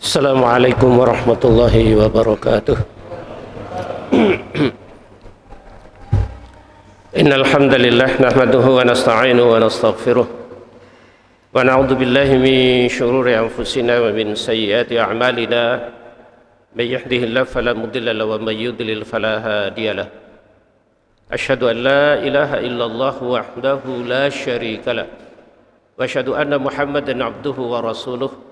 Assalamualaikum warahmatullahi wabarakatuh. Innal hamdalillah nahmaduhu wa nasta'inuhu wa nastaghfiruh wa na'udzu billahi min shururi anfusina wa min sayyiati a'malina. May yahdihillahu fala mudilla lahu wa may yudlil fala hadiya lahu. Asyhadu an la ilaha illallah wahdahu la syarika lah wa asyhadu anna Muhammadan 'abduhu wa rasuluh.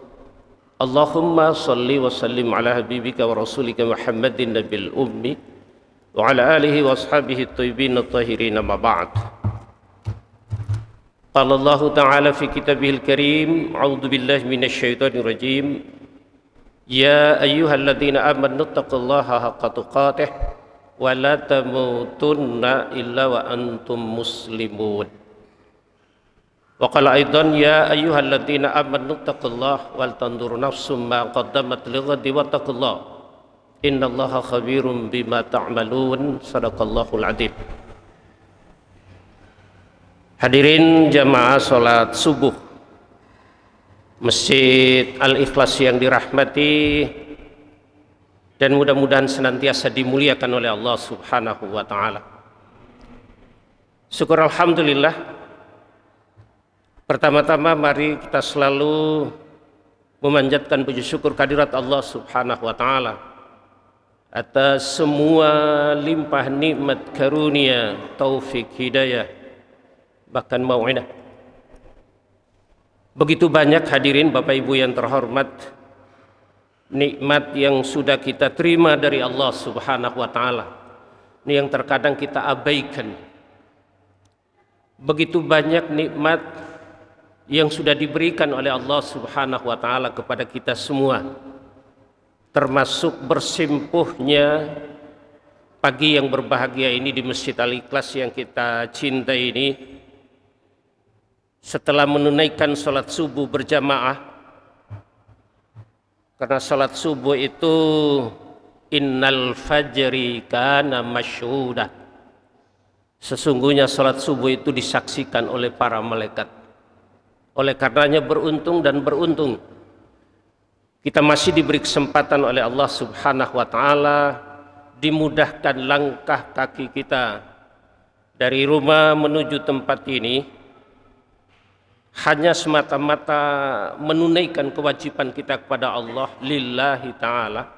Allahumma salli wa sallim ala habibika wa rasulika Muhammadin nabil ummi wa ala alihi wa ashabihi at-tayyibin at-tahirin, amma ba'd. Qala Allah ta'ala fi kitabihil karim, a'udzu billahi minasy syaithanir rajim. Ya ayyuhalladzina amanu taqullaha haqqa tuqatih wa la tamutunna illa wa antum muslimun. Wa qala aidan ya ayyuhalladzina amanu taqullaha wal tanzur nafsum ma qaddamat lighadin wattaqullaha innallaha khabirum bima ta'malun. Sadaqallahul adzim. Hadirin jamaah salat subuh Masjid Al-Ikhlas yang dirahmati dan mudah-mudahan senantiasa dimuliakan oleh Allah Subhanahu wa taala. Syukur alhamdulillah. Pertama-tama mari kita selalu memanjatkan puji syukur kehadirat Allah Subhanahu wa taala atas semua limpah nikmat karunia, taufik, hidayah, bahkan mau'inah. Begitu banyak hadirin Bapak Ibu yang terhormat, nikmat yang sudah kita terima dari Allah Subhanahu wa taala. Ini yang terkadang kita abaikan. Begitu banyak nikmat yang sudah diberikan oleh Allah Subhanahu wa taala kepada kita semua, termasuk bersimpuhnya pagi yang berbahagia ini di Masjid Al-Ikhlas yang kita cintai ini. Setelah menunaikan salat subuh berjamaah, karena salat subuh itu innal fajri kana masyhuda, sesungguhnya salat subuh itu disaksikan oleh para malaikat. Oleh karenanya beruntung dan beruntung kita masih diberi kesempatan oleh Allah Subhanahu wa taala, dimudahkan langkah kaki kita dari rumah menuju tempat ini hanya semata-mata menunaikan kewajiban kita kepada Allah lillahi taala,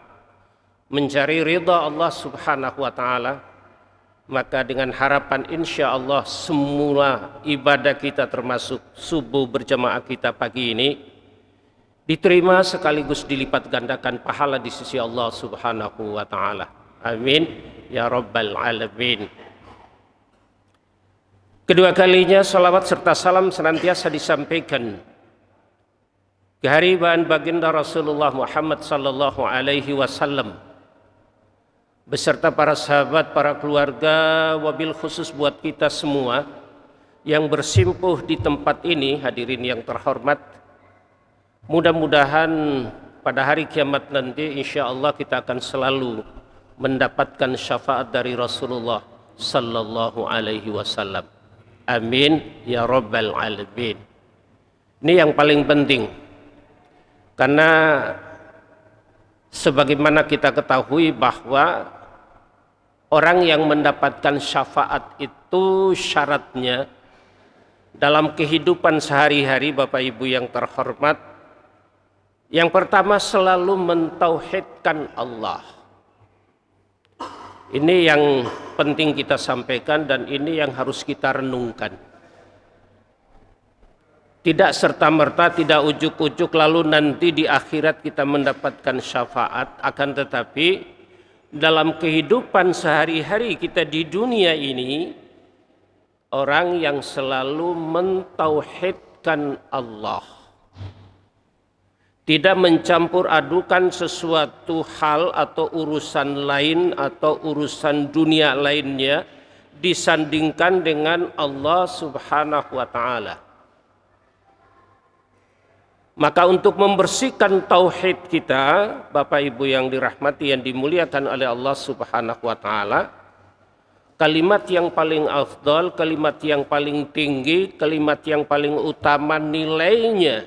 mencari ridha Allah Subhanahu wa taala. Maka dengan harapan insya Allah semua ibadah kita termasuk subuh berjamaah kita pagi ini diterima sekaligus dilipat gandakan pahala di sisi Allah Subhanahu wa taala. Amin ya rabbal alamin. Kedua kalinya salawat serta salam senantiasa disampaikan kehadiran baginda Rasulullah Muhammad sallallahu alaihi wasallam beserta para sahabat, para keluarga, wabil khusus buat kita semua yang bersimpuh di tempat ini, hadirin yang terhormat. Mudah-mudahan pada hari kiamat nanti insya Allah kita akan selalu mendapatkan syafaat dari Rasulullah sallallahu alaihi wasallam. Amin ya rabbal alamin. Ini yang paling penting, karena sebagaimana kita ketahui bahwa orang yang mendapatkan syafaat itu syaratnya dalam kehidupan sehari-hari Bapak Ibu yang terhormat, yang pertama selalu mentauhidkan Allah. Ini yang penting kita sampaikan dan ini yang harus kita renungkan. Tidak serta-merta, tidak ujuk-ujuk lalu nanti di akhirat kita mendapatkan syafaat, akan tetapi dalam kehidupan sehari-hari kita di dunia ini, orang yang selalu mentauhidkan Allah, tidak mencampur adukan sesuatu hal atau urusan lain atau urusan dunia lainnya disandingkan dengan Allah Subhanahu wa taala. Maka untuk membersihkan tauhid kita, Bapak Ibu yang dirahmati yang dimuliakan oleh Allah Subhanahu wa taala, kalimat yang paling afdal, kalimat yang paling tinggi, kalimat yang paling utama nilainya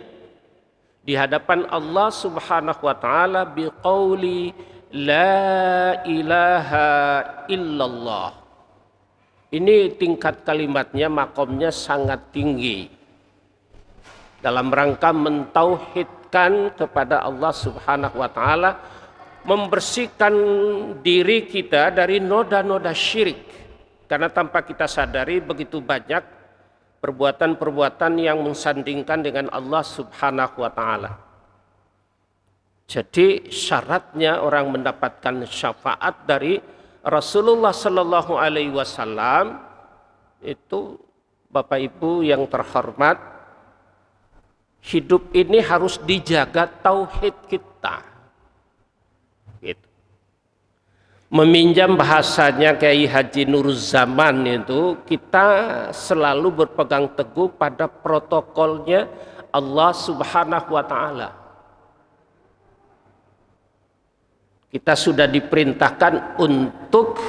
di hadapan Allah Subhanahu wa taala biqauli la ilaha illallah. Ini tingkat kalimatnya, makomnya sangat tinggi dalam rangka mentauhidkan kepada Allah Subhanahu wa taala, membersihkan diri kita dari noda-noda syirik. Karena tanpa kita sadari begitu banyak perbuatan-perbuatan yang mensandingkan dengan Allah Subhanahu wa taala. Jadi syaratnya orang mendapatkan syafaat dari Rasulullah sallallahu alaihi wasallam itu, Bapak Ibu yang terhormat, hidup ini harus dijaga tauhid kita. Gitu. Meminjam bahasanya Kiai Haji Nuruzzaman itu, kita selalu berpegang teguh pada protokolnya Allah Subhanahu wa taala. Kita sudah diperintahkan untuk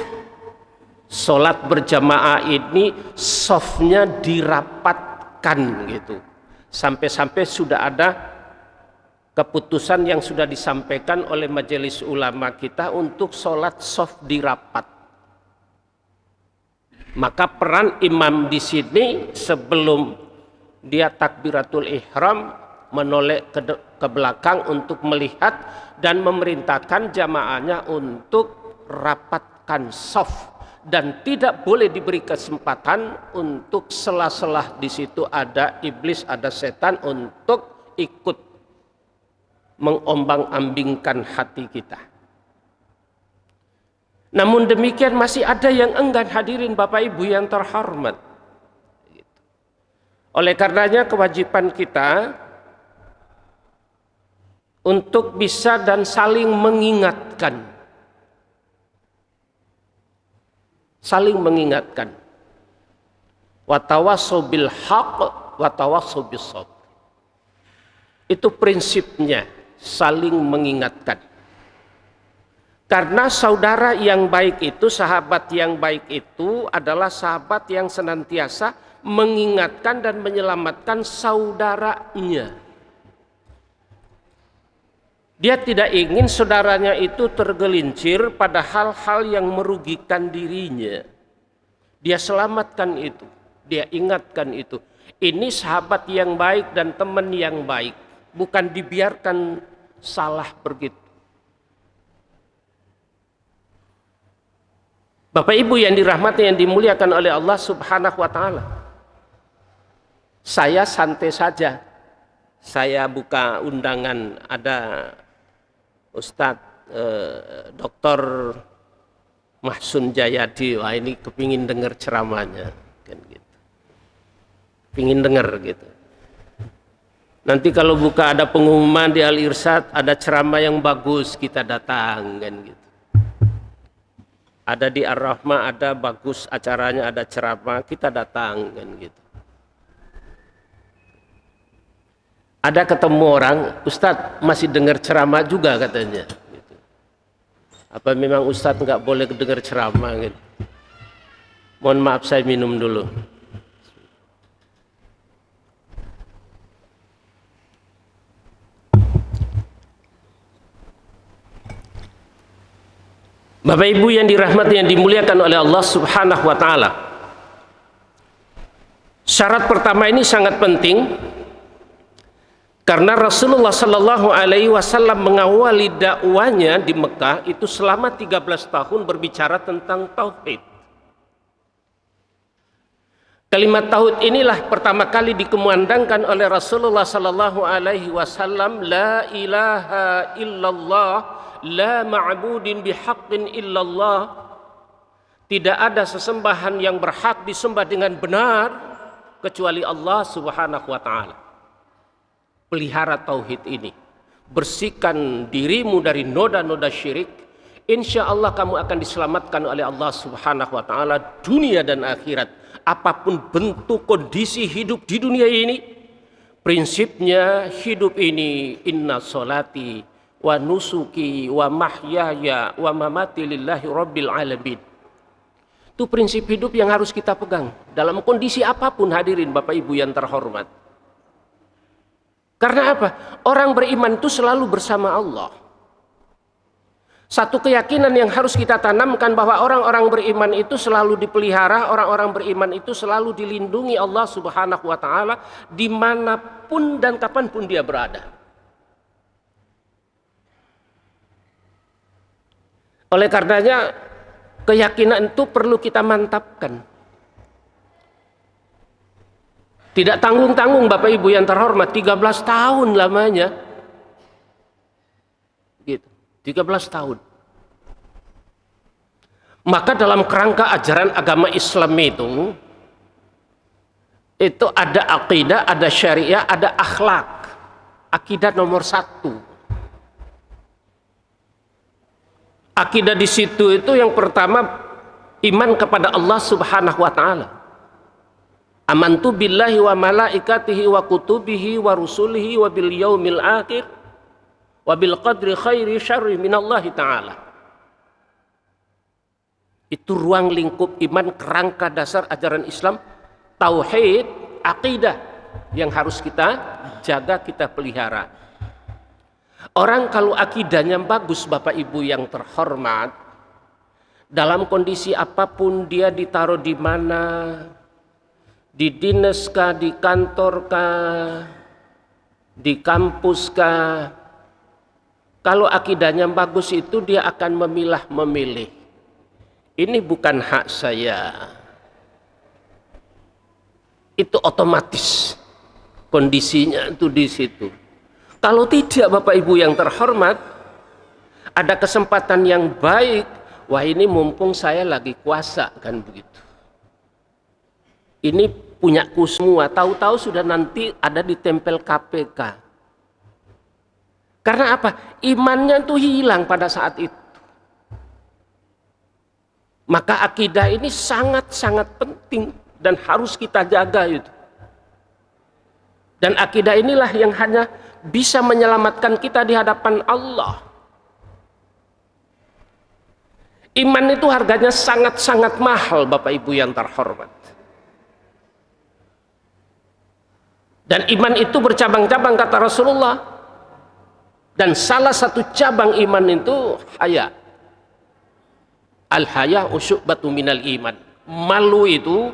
sholat berjamaah ini softnya dirapatkan gitu. Sampai-sampai sudah ada keputusan yang sudah disampaikan oleh majelis ulama kita untuk sholat soft dirapat. Maka peran imam di sini sebelum dia takbiratul ihram menoleh ke belakang untuk melihat dan memerintahkan jamaahnya untuk rapatkan soft. Dan tidak boleh diberi kesempatan untuk sela-sela di situ ada iblis, ada setan untuk ikut mengombang-ambingkan hati kita. Namun demikian masih ada yang enggan, hadirin Bapak Ibu yang terhormat. Oleh karenanya kewajiban kita untuk bisa dan saling mengingatkan. Saling mengingatkan. Watawassaw bil haqq watawassaw bis sabr. Itu prinsipnya, saling mengingatkan. Karena saudara yang baik itu, sahabat yang baik itu adalah sahabat yang senantiasa mengingatkan dan menyelamatkan saudaranya. Dia tidak ingin saudaranya itu tergelincir pada hal-hal yang merugikan dirinya. Dia selamatkan itu, dia ingatkan itu. Ini sahabat yang baik dan teman yang baik, bukan dibiarkan salah begitu. Bapak Ibu yang dirahmati, yang dimuliakan oleh Allah Subhanahu wa taala. Saya santai saja. Saya buka undangan, ada Ustadz Dr. Mahsun Jayadi, wah ini kepingin dengar ceramahnya, kan gitu. Pingin dengar gitu. Nanti kalau buka ada pengumuman di Al Irsyad, ada ceramah yang bagus, kita datang, kan gitu. Ada di Ar-Rahmah, ada bagus acaranya, ada ceramah, kita datang, kan gitu. Ada ketemu orang, Ustadz masih dengar ceramah juga katanya. Gitu. Apa memang Ustadz nggak boleh dengar ceramah? Gitu. Mohon maaf, saya minum dulu. Bapak Ibu yang dirahmati, yang dimuliakan oleh Allah Subhanahu wa taala. Syarat pertama ini sangat penting. Karena Rasulullah Sallallahu Alaihi Wasallam mengawali dakwanya di Mekah itu selama 13 tahun berbicara tentang tauhid. Kalimat tauhid inilah pertama kali dikumandangkan oleh Rasulullah Sallallahu Alaihi Wasallam, la ilaha illallah, la ma'budin bihaqqin illallah. Tidak ada sesembahan yang berhak disembah dengan benar kecuali Allah Subhanahu wa taala. Pelihara tauhid ini, bersihkan dirimu dari noda-noda syirik, insya Allah kamu akan diselamatkan oleh Allah Subhanahu wa taala dunia dan akhirat. Apapun bentuk kondisi hidup di dunia ini, prinsipnya hidup ini inna sholati wa nusuki wa mahyaya wa mamati lillahi rabbil alamin. Itu prinsip hidup yang harus kita pegang dalam kondisi apapun, hadirin Bapak Ibu yang terhormat. Karena apa? Orang beriman itu selalu bersama Allah. Satu keyakinan yang harus kita tanamkan bahwa orang-orang beriman itu selalu dipelihara, orang-orang beriman itu selalu dilindungi Allah Subhanahu wa taala dimanapun dan kapanpun dia berada. Oleh karenanya keyakinan itu perlu kita mantapkan. Tidak tanggung-tanggung Bapak Ibu yang terhormat, 13 tahun lamanya. Gitu. 13 tahun. Maka dalam kerangka ajaran agama Islam itu ada akidah, ada syariah, ada akhlak. Akidah nomor 1. Akidah di situ itu yang pertama iman kepada Allah Subhanahu wa taala. Amantu billahi wa malaikatihi wa kutubihi wa rusulihi wa bil yaumil akhir wa bil qadri khairi syarri minallahi ta'ala. Itu ruang lingkup iman, kerangka dasar ajaran Islam, tauhid, akidah yang harus kita jaga, kita pelihara. Orang kalau akidahnya bagus Bapak Ibu yang terhormat, dalam kondisi apapun dia ditaruh di mana, di dinas kah, di kantor kah, di kampus kah, kalau akidahnya bagus itu dia akan memilah-memilih. Ini bukan hak saya. Itu otomatis kondisinya itu di situ. Kalau tidak Bapak Ibu yang terhormat, ada kesempatan yang baik, wah ini mumpung saya lagi kuasa kan begitu. Ini punyaku semua, tahu-tahu sudah nanti ada di tempel KPK. Karena apa? Imannya itu hilang pada saat itu. Maka akidah ini sangat-sangat penting dan harus kita jaga itu. Dan akidah inilah yang hanya bisa menyelamatkan kita di hadapan Allah. Iman itu harganya sangat-sangat mahal Bapak Ibu yang terhormat. Dan iman itu bercabang-cabang kata Rasulullah. Dan salah satu cabang iman itu haya. Al-haya usyu'batu minal iman. Malu itu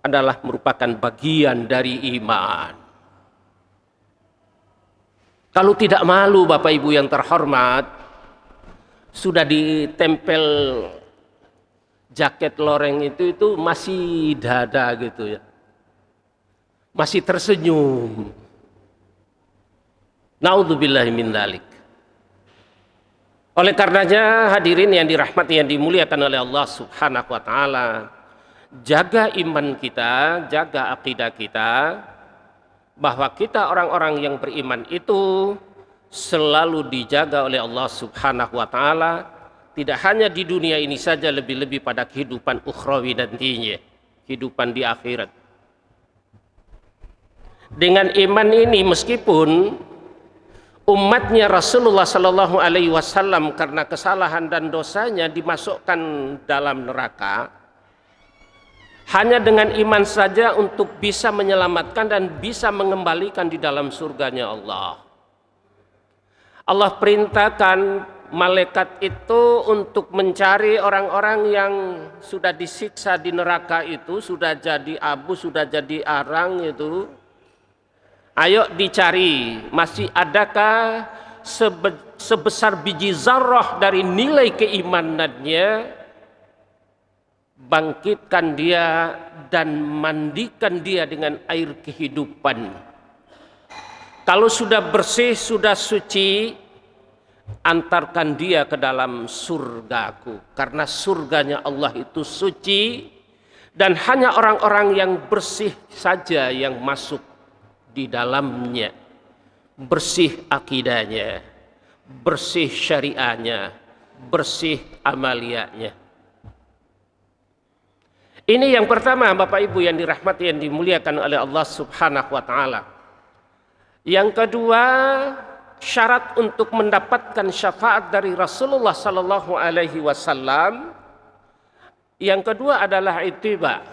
adalah merupakan bagian dari iman. Kalau tidak malu Bapak Ibu yang terhormat, sudah ditempel jaket loreng itu masih dada gitu ya. Masih tersenyum. Naudzubillahi min dzalik. Oleh karenanya hadirin yang dirahmati, yang dimuliakan oleh Allah Subhanahu wa taala, jaga iman kita, jaga akidah kita, bahwa kita orang-orang yang beriman itu selalu dijaga oleh Allah Subhanahu wa taala, tidak hanya di dunia ini saja, lebih-lebih pada kehidupan ukhrawi nantinya, kehidupan di akhirat. Dengan iman ini, meskipun umatnya Rasulullah Sallallahu Alaihi Wasallam karena kesalahan dan dosanya dimasukkan dalam neraka, hanya dengan iman saja untuk bisa menyelamatkan dan bisa mengembalikan di dalam surganya Allah. Allah perintahkan malaikat itu untuk mencari orang-orang yang sudah disiksa di neraka itu, sudah jadi abu, sudah jadi arang itu. Ayo dicari, masih adakah sebesar biji zarrah dari nilai keimanannya, bangkitkan dia dan mandikan dia dengan air kehidupan. Kalau sudah bersih, sudah suci, antarkan dia ke dalam surgaku, karena surganya Allah itu suci dan hanya orang-orang yang bersih saja yang masuk di dalamnya, bersih akidahnya, bersih syariahnya, bersih amaliyahnya. Ini yang pertama Bapak Ibu yang dirahmati, yang dimuliakan oleh Allah Subhanahu wa taala. Yang kedua, syarat untuk mendapatkan syafaat dari Rasulullah sallallahu alaihi wasallam, yang kedua adalah ittiba,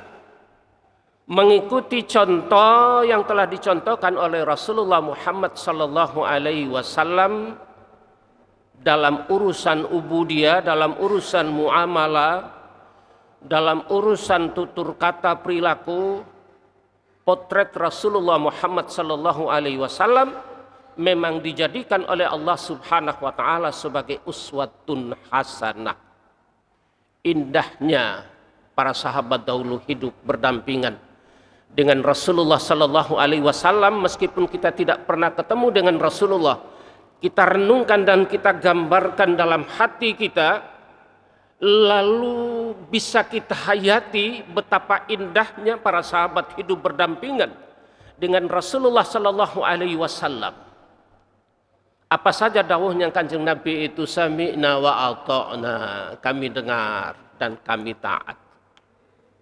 mengikuti contoh yang telah dicontohkan oleh Rasulullah Muhammad sallallahu alaihi wasallam dalam urusan ubudiyah, dalam urusan muamalah, dalam urusan tutur kata perilaku. Potret Rasulullah Muhammad sallallahu alaihi wasallam memang dijadikan oleh Allah Subhanahu wa taala sebagai uswatun hasanah. Indahnya para sahabat dahulu hidup berdampingan dengan Rasulullah sallallahu alaihi wasallam. Meskipun kita tidak pernah ketemu dengan Rasulullah, kita renungkan dan kita gambarkan dalam hati kita, lalu bisa kita hayati betapa indahnya para sahabat hidup berdampingan dengan Rasulullah sallallahu alaihi wasallam. Apa saja dawuhnya Kanjeng Nabi itu, sami'na wa ata'na, kami dengar dan kami taat.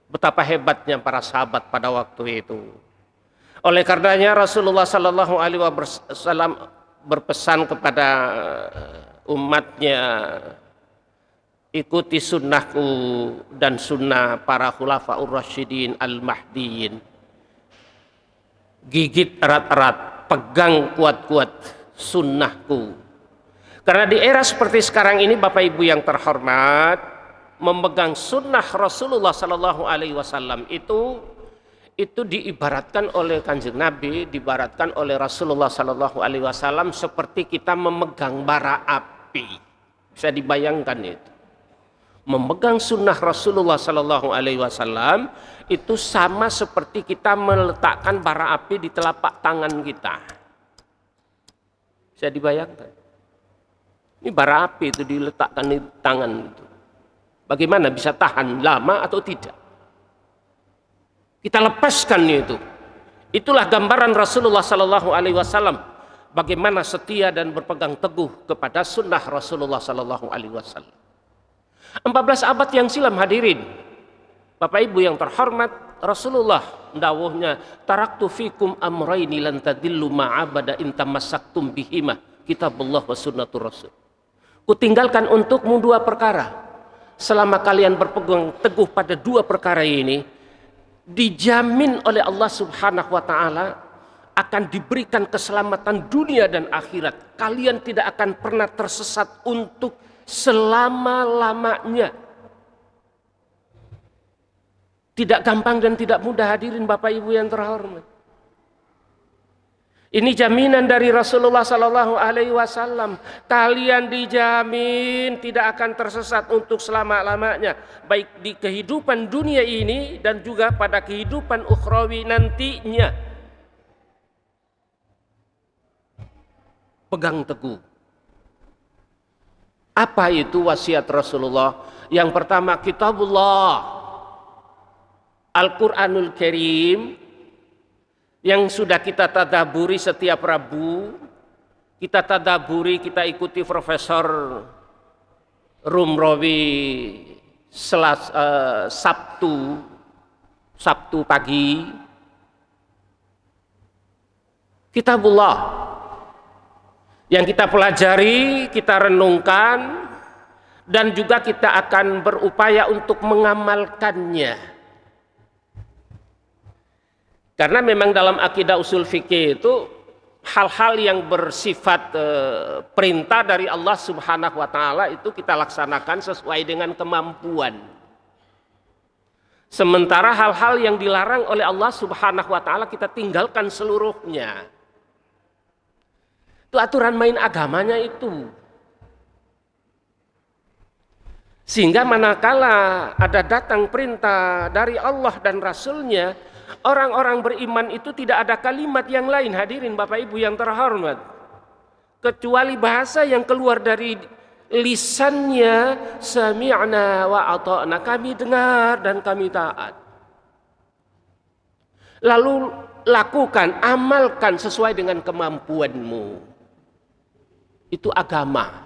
Betapa hebatnya para sahabat pada waktu itu. Oleh karenanya Rasulullah sallallahu alaihi wasallam berpesan kepada umatnya, ikuti sunnahku dan sunnah para khulafaur rasyidin al-mahdiyin. Gigit erat-erat, pegang kuat-kuat sunnahku. Karena di era seperti sekarang ini Bapak Ibu yang terhormat, memegang sunnah Rasulullah sallallahu alaihi wasallam itu diibaratkan oleh Kanjeng Nabi, diibaratkan oleh Rasulullah sallallahu alaihi wasallam seperti kita memegang bara api. Bisa dibayangkan itu. Memegang sunnah Rasulullah sallallahu alaihi wasallam itu sama seperti kita meletakkan bara api di telapak tangan kita. Bisa dibayangkan. Ini bara api itu diletakkan di tangan itu. Bagaimana bisa tahan lama atau tidak? Kita lepaskan itu. Itulah gambaran Rasulullah sallallahu alaihi wasallam bagaimana setia dan berpegang teguh kepada sunnah Rasulullah sallallahu alaihi wasallam. 14 abad yang silam hadirin, Bapak Ibu yang terhormat, Rasulullah dawuhnya, taraktu fikum amraini lan tadillu ma'abada in tamassaktum bihima, kitabullah wa sunnatur rasul. Kutinggalkan untukmu dua perkara, selama kalian berpegang teguh pada dua perkara ini, dijamin oleh Allah Subhanahu wa taala akan diberikan keselamatan dunia dan akhirat. Kalian tidak akan pernah tersesat untuk selama-lamanya. Tidak gampang dan tidak mudah hadirin Bapak Ibu yang terhormat. Ini jaminan dari Rasulullah sallallahu alaihi wasallam. Kalian dijamin tidak akan tersesat untuk selama-lamanya, baik di kehidupan dunia ini dan juga pada kehidupan ukhrawi nantinya. Pegang teguh. Apa itu wasiat Rasulullah? Yang pertama, kitabullah, Al-Quranul Karim, yang sudah kita tadaburi setiap Rabu. Kita tadaburi, kita ikuti Profesor Rumrawi Sabtu pagi. Kitabullah yang kita pelajari, kita renungkan, dan juga kita akan berupaya untuk mengamalkannya. Karena memang dalam akidah usul fikih itu hal-hal yang bersifat perintah dari Allah Subhanahu wa taala itu kita laksanakan sesuai dengan kemampuan. Sementara hal-hal yang dilarang oleh Allah Subhanahu wa taala kita tinggalkan seluruhnya. Itu aturan main agamanya itu. Sehingga manakala ada datang perintah dari Allah dan Rasulnya, orang-orang beriman itu tidak ada kalimat yang lain hadirin Bapak Ibu yang terhormat, kecuali bahasa yang keluar dari lisannya, sami'na wa ata'na, kami dengar dan kami taat. Lalu lakukan, amalkan sesuai dengan kemampuanmu. Itu agama.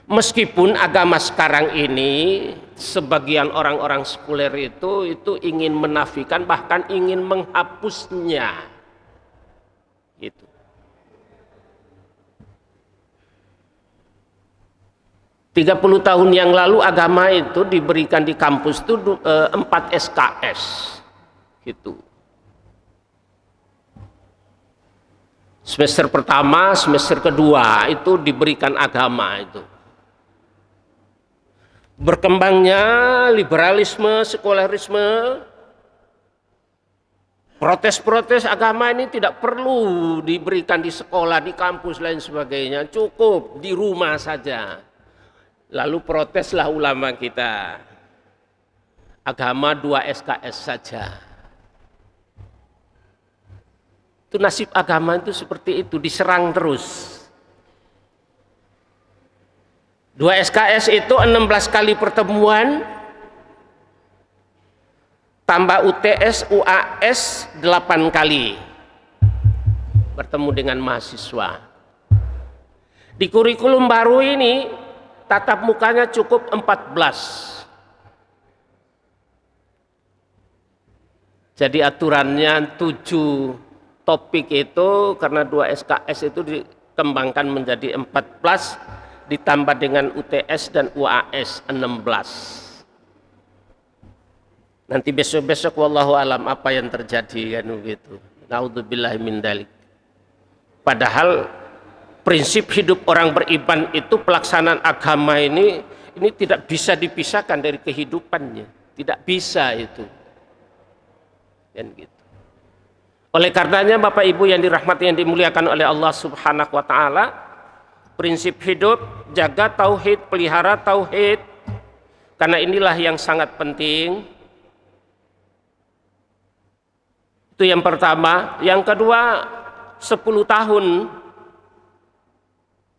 Meskipun agama sekarang ini sebagian orang-orang sekuler itu ingin menafikan, bahkan ingin menghapusnya. Gitu. Tiga 30 tahun yang lalu agama itu diberikan di kampus itu 4 SKS. Gitu. Semester pertama, semester kedua itu diberikan agama itu. Berkembangnya liberalisme, sekularisme, protes-protes agama ini tidak perlu diberikan di sekolah, di kampus, lain sebagainya. Cukup di rumah saja. Lalu proteslah ulama kita. Agama 2 SKS saja. Itu nasib agama itu seperti itu, diserang terus. 2 SKS itu 16 kali pertemuan, tambah UTS, UAS 8 kali bertemu dengan mahasiswa. Di kurikulum baru ini tatap mukanya cukup 14. Jadi aturannya 7 topik itu, karena 2 SKS itu dikembangkan menjadi 14, ditambah dengan UTS dan UAS 16. Nanti besok-besok wallahu alam apa yang terjadi kan begitu. Naudzubillahi min dzalik. Padahal prinsip hidup orang beriman itu, pelaksanaan agama ini tidak bisa dipisahkan dari kehidupannya. Tidak bisa itu. Dan gitu. Oleh karenanya Bapak Ibu yang dirahmati, yang dimuliakan oleh Allah Subhanahu wa taala, prinsip hidup jaga tauhid, pelihara tauhid, karena inilah yang sangat penting. Itu yang pertama. Yang kedua, 10 tahun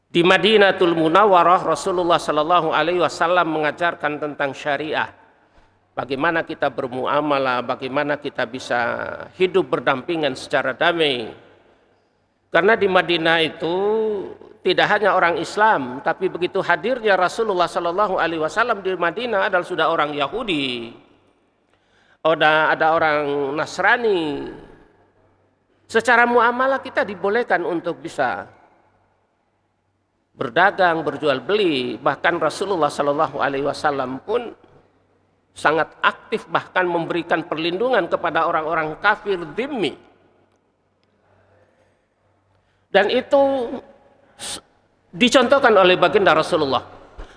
di Madinatul Munawwarah Rasulullah Sallallahu Alaihi Wasallam mengajarkan tentang syariah. Bagaimana kita bermuamalah, bagaimana kita bisa hidup berdampingan secara damai. Karena di Madinah itu tidak hanya orang Islam, tapi begitu hadirnya Rasulullah Sallallahu Alaihi Wasallam di Madinah adalah sudah orang Yahudi, ada orang Nasrani. Secara muamalah kita dibolehkan untuk bisa berdagang, berjual beli. Bahkan Rasulullah Sallallahu Alaihi Wasallam pun sangat aktif, bahkan memberikan perlindungan kepada orang-orang kafir dhimmi. Dan itu dicontohkan oleh baginda Rasulullah.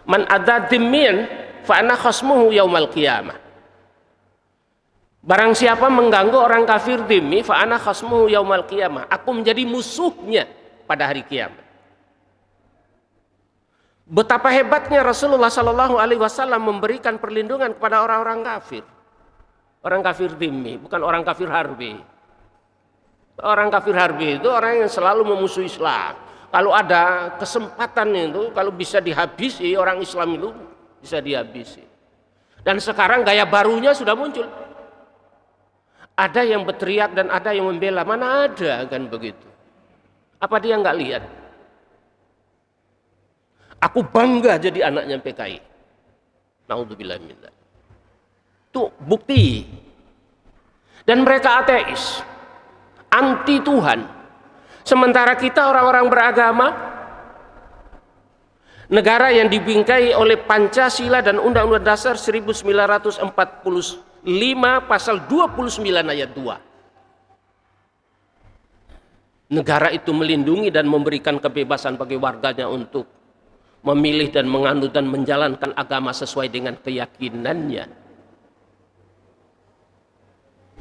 Man adza dhimmiyan fa ana khasmuhu yaumal qiyamah. Barang siapa mengganggu orang kafir dhimmi, fa ana khasmuhu yaumal qiyamah. Aku menjadi musuhnya pada hari kiamat. Betapa hebatnya Rasulullah Sallallahu Alaihi Wasallam memberikan perlindungan kepada orang-orang kafir, orang kafir dhimmi, bukan orang kafir harbi. Orang kafir harbi itu orang yang selalu memusuhi Islam. Kalau ada kesempatan itu, kalau bisa dihabisi orang Islam itu bisa dihabisi. Dan sekarang gaya barunya sudah muncul. Ada yang berteriak dan ada yang membela. Mana ada kan begitu? Apa dia nggak lihat? Aku bangga jadi anaknya PKI. Naudzubillah min dzalik. Itu bukti. Dan mereka ateis, anti Tuhan. Sementara kita orang-orang beragama, negara yang dibingkai oleh Pancasila dan Undang-Undang Dasar 1945 pasal 29 ayat 2. Negara itu melindungi dan memberikan kebebasan bagi warganya untuk memilih dan menganut dan menjalankan agama sesuai dengan keyakinannya.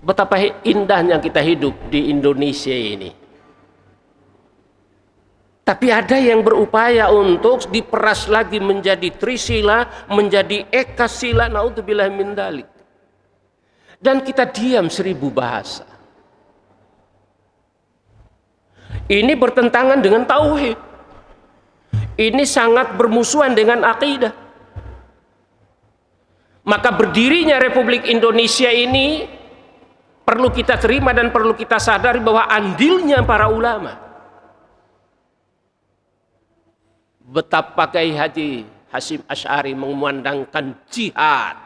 Betapa indahnya kita hidup di Indonesia ini. Tapi ada yang berupaya untuk diperas lagi menjadi Trisila, menjadi Ekasila, naudzubillah min dzalik. Dan kita diam 1000 bahasa. Ini bertentangan dengan tauhid. Ini sangat bermusuhan dengan akidah. Maka berdirinya Republik Indonesia ini perlu kita terima dan perlu kita sadari bahwa andilnya para ulama. Betapa Kiai Haji Hasyim Asy'ari mengumandangkan jihad.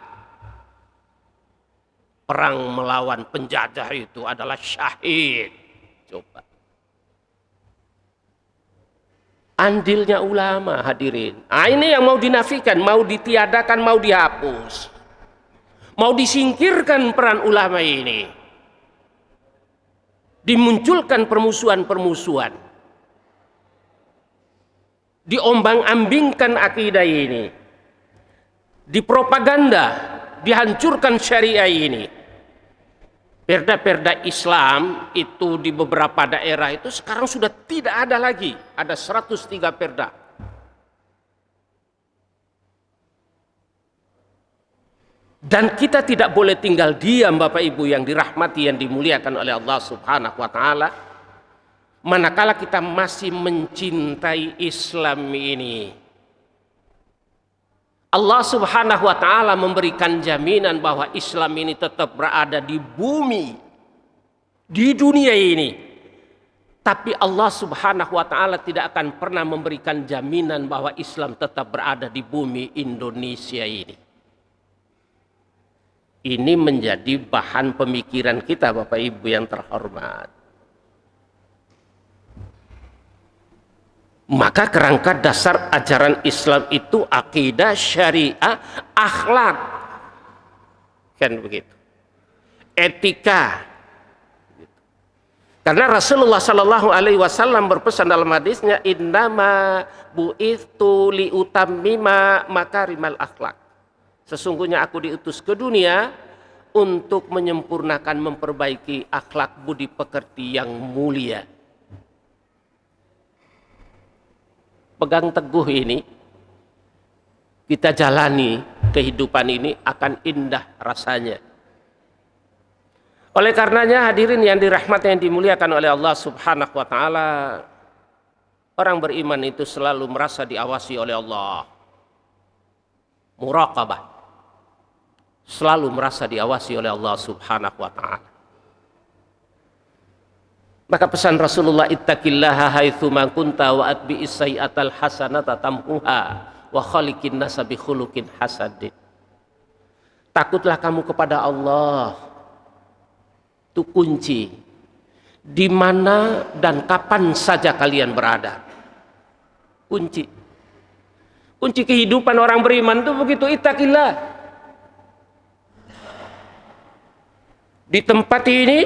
Perang melawan penjajah itu adalah syahid. Coba. Andilnya ulama, hadirin. Ini yang mau dinafikan, mau ditiadakan, mau dihapus. Mau disingkirkan peran ulama ini. dimunculkan permusuhan-permusuhan, diombang-ambingkan akidah ini, dipropaganda, dihancurkan syariah ini. Perda-perda Islam itu di beberapa daerah itu sekarang sudah tidak ada lagi. Ada 103 perda. Dan kita tidak boleh tinggal diam, Bapak Ibu yang dirahmati, yang dimuliakan oleh Allah Subhanahu wa taala, manakala kita masih mencintai Islam ini. Allah Subhanahu wa taala memberikan jaminan bahwa Islam ini tetap berada di bumi, di dunia ini. Tapi Allah Subhanahu wa taala tidak akan pernah memberikan jaminan bahwa Islam tetap berada di bumi Indonesia ini. Ini menjadi bahan pemikiran kita, Bapak Ibu yang terhormat. Maka kerangka dasar ajaran Islam itu akidah, syariah, akhlak, kan begitu, etika. Karena Rasulullah Shallallahu Alaihi Wasallam berpesan dalam hadisnya, innama bu'ithu liutammima makarimal akhlak. Sesungguhnya aku diutus ke dunia untuk menyempurnakan, memperbaiki akhlak budi pekerti yang mulia. Pegang teguh ini, kita jalani kehidupan ini akan indah rasanya. Oleh karenanya hadirin yang dirahmati, yang dimuliakan oleh Allah Subhanahu wa taala, orang beriman itu selalu merasa diawasi oleh Allah. Muraqabah. Selalu merasa diawasi oleh Allah Subhanahu wa taala. Maka pesan Rasulullah, ittaqillaha haitsu ma kunta wa atbi'is sayyi'atal hasanata tamhuha wa khaliqin nasa bi khuluqin hasadin. Takutlah kamu kepada Allah. Itu kunci. Di mana dan kapan saja kalian berada. Kunci. Kunci kehidupan orang beriman itu begitu, ittaqillah. Di tempat ini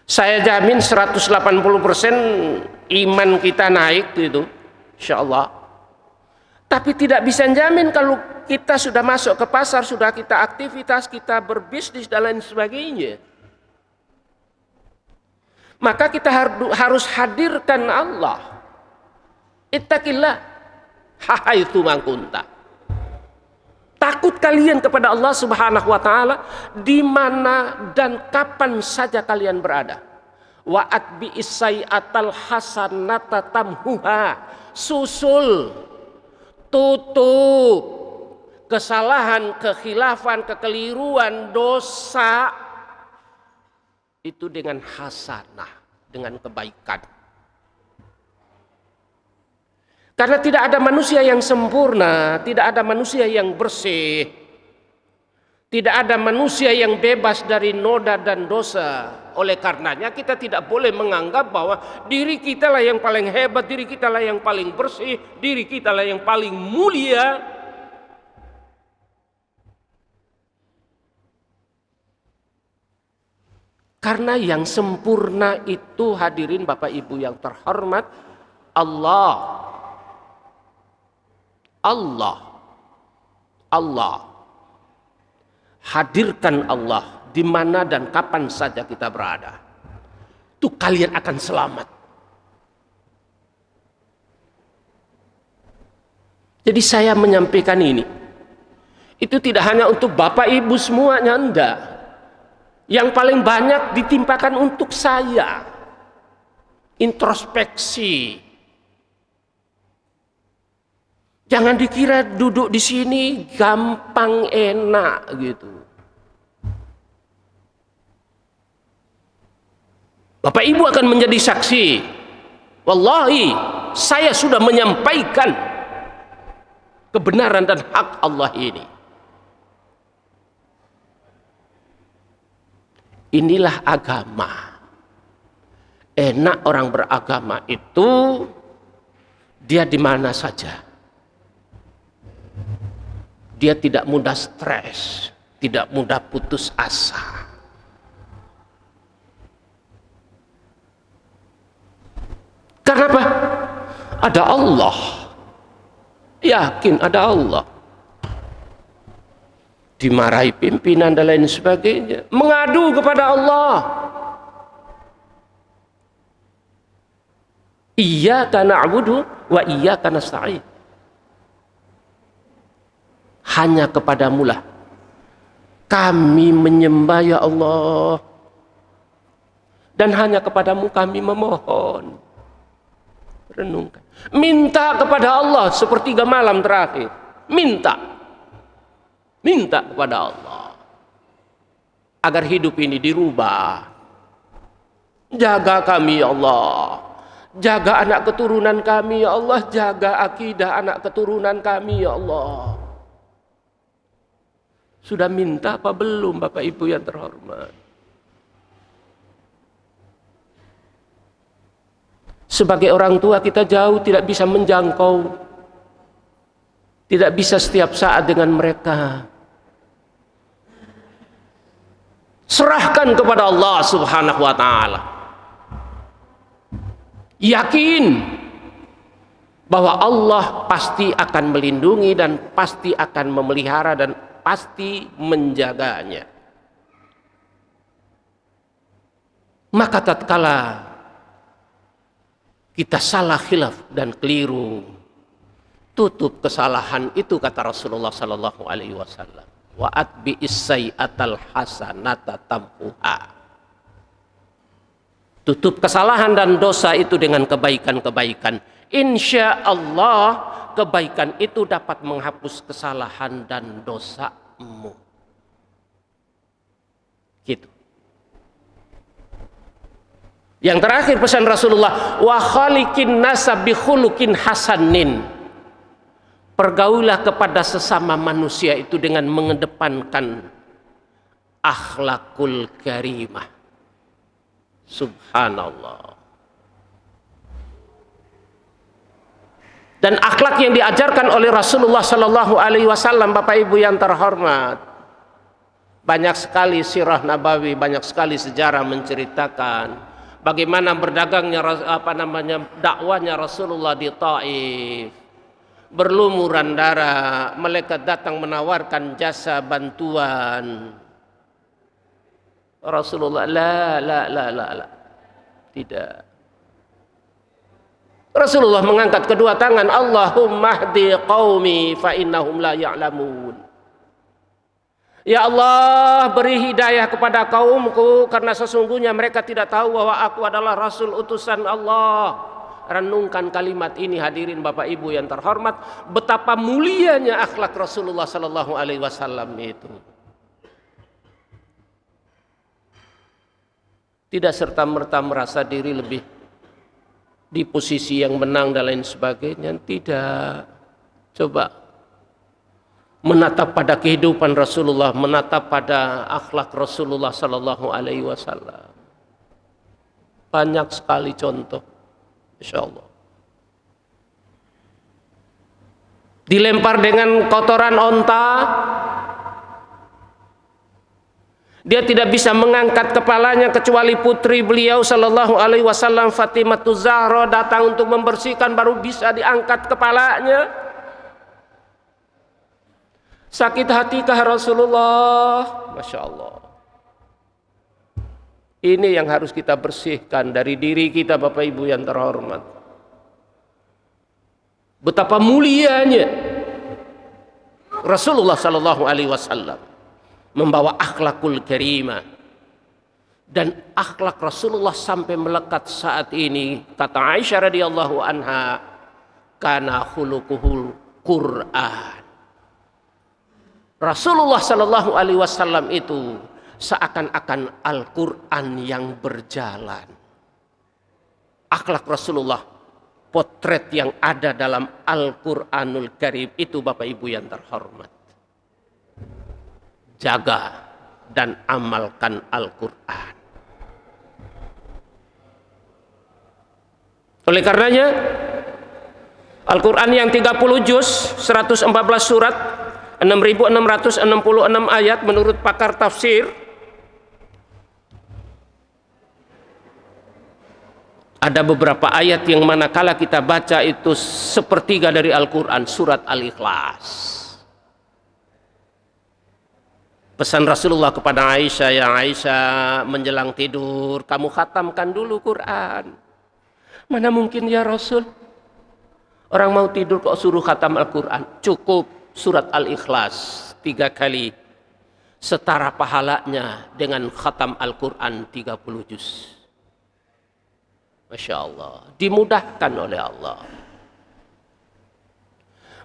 saya jamin 180% iman kita naik itu, insya Allah. Tapi tidak bisa jamin kalau kita sudah masuk ke pasar, sudah kita aktivitas, kita berbisnis dan lain sebagainya. Maka kita harus hadirkan Allah. Ittaqillah haitsu ma kunta. Takut kalian kepada Allah Subhanahu wa taala di mana dan kapan saja kalian berada. Wa atbi'is sayyi'atal hasanata tamhuha. Susul, tutup kesalahan, kekhilafan, kekeliruan, dosa itu dengan hasanah, dengan kebaikan. Karena tidak ada manusia yang sempurna, tidak ada manusia yang bersih, tidak ada manusia yang bebas dari noda dan dosa. Oleh karenanya kita tidak boleh menganggap bahwa diri kita lah yang paling hebat, diri kita lah yang paling bersih, diri kita lah yang paling mulia. Karena yang sempurna itu, hadirin Bapak Ibu yang terhormat, Allah. Hadirkan Allah di mana dan kapan saja kita berada. Itu kalian akan selamat. Jadi saya menyampaikan ini, itu tidak hanya untuk Bapak Ibu semuanya, enggak. Yang paling banyak ditimpakan untuk saya. Introspeksi. Jangan dikira duduk di sini gampang enak gitu. Bapak Ibu akan menjadi saksi. Wallahi, saya sudah menyampaikan kebenaran dan hak Allah ini. Inilah agama. Enak orang beragama itu, dia di mana saja. Dia tidak mudah stres, tidak mudah putus asa. Karena apa? Ada Allah. Yakin ada Allah. Dimarahi pimpinan dan lain sebagainya, mengadu kepada Allah. Iyyaka na'budu wa iyyaka nasta'in. Hanya kepadamu lah kami menyembah ya Allah, dan hanya kepadamu kami memohon. Renungkan, minta kepada Allah sepertiga malam terakhir, minta kepada Allah agar hidup ini dirubah. Jaga kami ya Allah, jaga anak keturunan kami ya Allah, jaga akidah anak keturunan kami ya Allah. Sudah minta apa belum Bapak Ibu yang terhormat? Sebagai orang tua kita jauh tidak bisa menjangkau, tidak bisa setiap saat dengan mereka. Serahkan kepada Allah Subhanahu wa ta'ala. Yakin bahwa Allah pasti akan melindungi dan pasti akan memelihara dan pasti menjaganya. Maka tatkala kita salah khilaf dan keliru, tutup kesalahan itu, kata Rasulullah sallallahu alaihi wasallam, wa atbi'is sayyi'atal hasanata tamhuha. Tutup kesalahan dan dosa itu dengan kebaikan-kebaikan. Insya Allah kebaikan itu dapat menghapus kesalahan dan dosamu. Gitu. Yang terakhir pesan Rasulullah, wa khaliqin nasa bi khuluqin hasanin. Pergaulah kepada sesama manusia itu dengan mengedepankan akhlakul karimah. Subhanallah. Dan akhlak yang diajarkan oleh Rasulullah sallallahu alaihi wasallam, Bapak Ibu yang terhormat, banyak sekali sirah nabawi, banyak sekali sejarah menceritakan bagaimana berdagangnya dakwahnya Rasulullah di Taif. Berlumuran darah, malaikat datang menawarkan jasa bantuan. Rasulullah la, tidak. Rasulullah mengangkat kedua tangan, Allahumma hdi qaumi fa innahum la ya'lamun. Ya Allah, beri hidayah kepada kaumku karena sesungguhnya mereka tidak tahu bahwa aku adalah Rasul utusan Allah. Renungkan kalimat ini hadirin Bapak Ibu yang terhormat, betapa mulianya akhlak Rasulullah sallallahu alaihi wasallam itu. Tidak serta-merta merasa diri lebih di posisi yang menang dan lain sebagainya, tidak. Coba menatap pada kehidupan Rasulullah, menatap pada akhlak Rasulullah sallallahu alaihi wasallam. Banyak sekali contoh. Insyaallah. Dilempar dengan kotoran onta, dia tidak bisa mengangkat kepalanya kecuali putri beliau sallallahu alaihi wasallam Fatimah Zahra datang untuk membersihkan, baru bisa diangkat kepalanya. Sakit hatikah Rasulullah? Masya Allah. Ini yang harus kita bersihkan dari diri kita Bapak Ibu yang terhormat. Betapa mulianya Rasulullah sallallahu alaihi wasallam membawa akhlakul karimah. Dan akhlak Rasulullah sampai melekat saat ini, kata Aisyah radhiyallahu anha, kana khuluquhul Quran. Rasulullah sallallahu alaihi wasallam itu seakan-akan Al-Quran yang berjalan. Akhlak Rasulullah, potret yang ada dalam Al-Quranul Karim itu Bapak Ibu yang terhormat. Jaga dan amalkan Al-Quran. Oleh karenanya Al-Quran yang 30 juz, 114 surat, 6.666 ayat menurut pakar tafsir, Ada beberapa ayat yang manakala kita baca itu sepertiga dari Al-Quran, surat Al-Ikhlas. Pesan Rasulullah kepada Aisyah, ya Aisyah, menjelang tidur kamu khatamkan dulu Quran. Mana mungkin ya Rasul, orang mau tidur kok suruh khatam Al-Quran. Cukup surat Al-Ikhlas 3 kali, setara pahalanya dengan khatam Al-Quran 30 juz. Masya Allah, dimudahkan oleh Allah.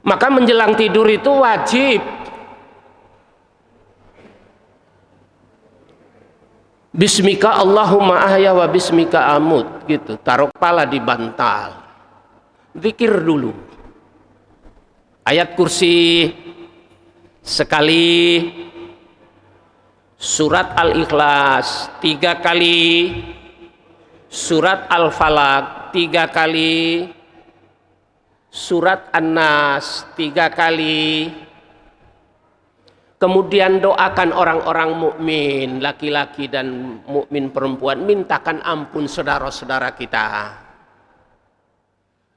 Maka menjelang tidur itu wajib Bismika Allahumma ahya wa bismika amut, gitu. Taruh kepala di bantal, zikir dulu. Ayat kursi sekali, surat Al-Ikhlas 3 kali, surat Al-Falaq 3 kali, surat An-Nas 3 kali. Kemudian doakan orang-orang mukmin laki-laki dan mukmin perempuan, mintakan ampun saudara-saudara kita.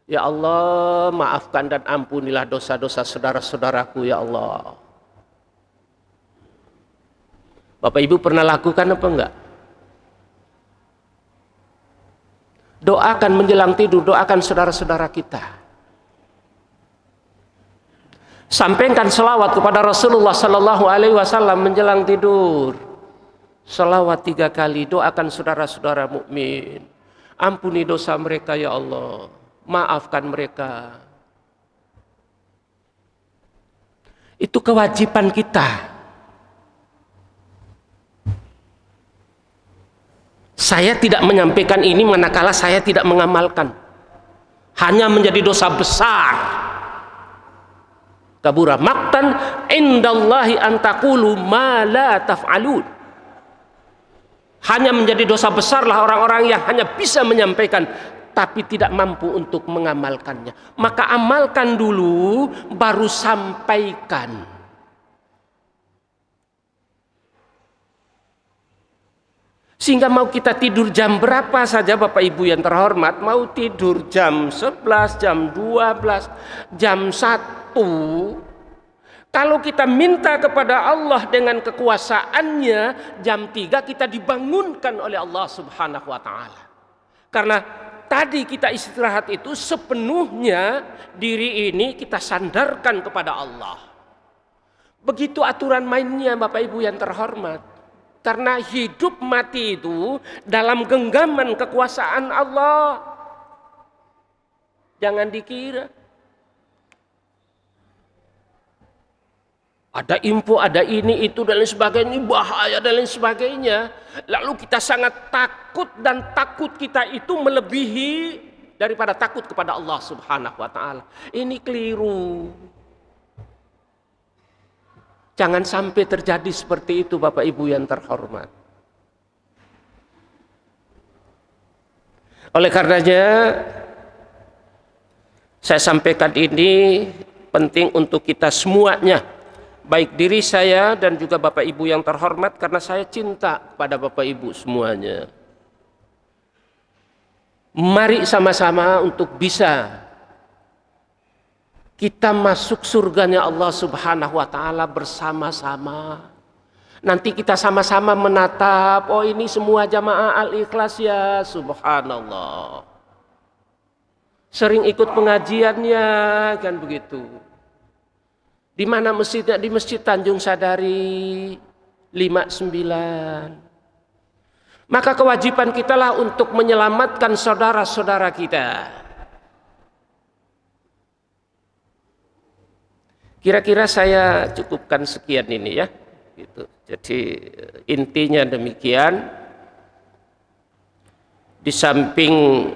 Ya Allah, maafkan dan ampunilah dosa-dosa saudara-saudaraku ya Allah. Bapak Ibu pernah lakukan apa enggak? Doakan menjelang tidur, doakan saudara-saudara kita. Sampaikan selawat kepada Rasulullah Sallallahu Alaihi Wasallam menjelang tidur. Selawat 3 kali, doakan saudara-saudara mukmin. Ampuni dosa mereka ya Allah, maafkan mereka. Itu kewajiban kita. Saya tidak menyampaikan ini manakala saya tidak mengamalkan. Hanya menjadi dosa besar. Kabura maqtan indallahi an taqulu ma la taf'alun. Hanya menjadi dosa besarlah orang-orang yang hanya bisa menyampaikan tapi tidak mampu untuk mengamalkannya. Maka amalkan dulu baru sampaikan. Sehingga mau kita tidur jam berapa saja Bapak Ibu yang terhormat, mau tidur jam 11, jam 12, jam 1, kalau kita minta kepada Allah dengan kekuasaannya, jam 3 kita dibangunkan oleh Allah Subhanahu wa Ta'ala. Karena tadi kita istirahat itu sepenuhnya diri ini kita sandarkan kepada Allah. Begitu aturan mainnya Bapak Ibu yang terhormat. Karena hidup mati itu dalam genggaman kekuasaan Allah. Jangan dikira ada info, ada ini, itu, dan lain sebagainya, bahaya dan lain sebagainya. Lalu kita sangat takut, dan takut kita itu melebihi daripada takut kepada Allah Subhanahu wa Ta'ala. Ini keliru. Jangan sampai terjadi seperti itu Bapak Ibu yang terhormat. Oleh karenanya saya sampaikan ini penting untuk kita semuanya, baik diri saya dan juga Bapak Ibu yang terhormat, karena saya cinta kepada Bapak Ibu semuanya. Mari sama-sama untuk bisa kita masuk surganya Allah Subhanahu wa Ta'ala bersama-sama. Nanti kita sama-sama menatap, oh ini semua jamaah Al-Ikhlas ya, subhanallah. Sering ikut pengajiannya, kan begitu. Di mana masjidnya? Di Masjid Tanjung Sadari 59. Maka kewajiban kita lah untuk menyelamatkan saudara-saudara kita. Kira-kira saya cukupkan sekian ini ya. Gitu. Jadi intinya demikian. Di samping